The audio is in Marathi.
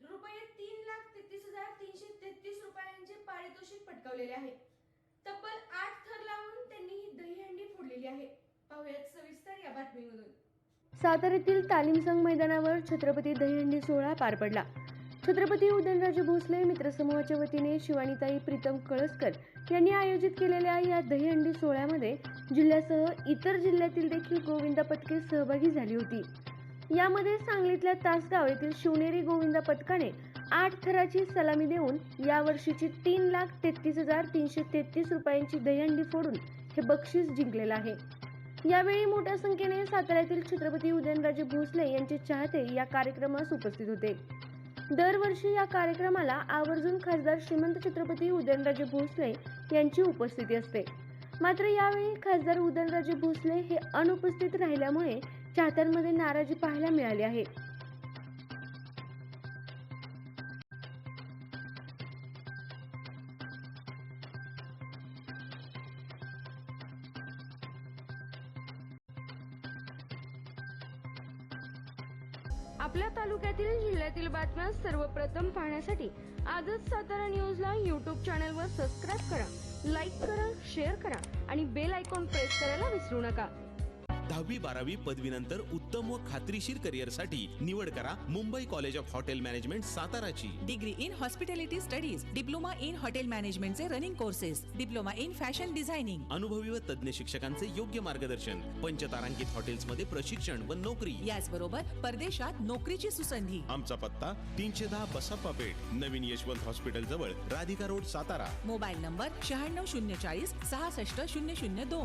रुपये 3,33,333 रुपयांचे पारितोषिक पटकावलेले आहे। तब्बल 8 थर लावून त्यांनी ही दहीहंडी फोडलेली आहे। पाहूयात सविस्तर या बातमीमधून। साताऱ्यातील तालीम संघ मैदानावर छत्रपती दहीहंडी सोहळा पार पडला। छत्रपती उदयनराजे भोसले मित्रसमूहाच्या वतीने शिवानीताई प्रीतम कळसकर यांनी आयोजित केलेल्या या दहीहंडी सोहळ्यामध्ये जिल्ह्यासह इतर जिल्ह्यातील देखील गोविंदा पथके सहभागी झाली होती। यामध्ये सांगलीतल्या तासगाव येथील शिवनेरी गोविंदा पथकाने 8 थराची सलामी देऊन यावर्षीची 3,33,333 रुपयांची दहीहंडी फोडून हे बक्षीस जिंकलेलं आहे। यावेळी मोठ्या संख्येने साताऱ्यातील छत्रपती उदयनराजे भोसले यांचे चाहते या कार्यक्रमास उपस्थित होते। दरवर्षी या कार्यक्रमाला आवर्जून खासदार श्रीमंत छत्रपती उदयनराजे भोसले यांची उपस्थिती असते। मात्र यावेळी खासदार उदयनराजे भोसले हे अनुपस्थित राहिल्यामुळे चाहत्यांमध्ये नाराजी पाहायला मिळाली आहे। आपल्या तालुक्यातील जिल्ह्यातील बातम्या सर्वप्रथम पाहण्यासाठी आजच सातारा न्यूजला YouTube चॅनलवर सबस्क्राइब करा, लाईक करा, शेअर करा आणि बेल आयकॉन प्रेस करायला विसरू नका। 10वी-12वी पदवीनंतर उत्तम व खात्रीशीर करिअरसाठी निवड करा Mumbai college of hotel management साताराची। Degree in hospitality studies, diploma in hotel मॅनेजमेंटचे running courses, diploma in fashion designing, अनुभवी व तज्ञ शिक्षकांचे योग्य मार्गदर्शन, पंचतारांकित हॉटेल्समध्ये प्रशिक्षण व नोकरी, याचबरोबर परदेशात नोकरीची सुसंधी। आमचा पत्ता 310 बसप्पा पेठ, नवीन यशवंत हॉस्पिटल जवळ, Radhika road, Satara. Mobile number 96 040 66 002।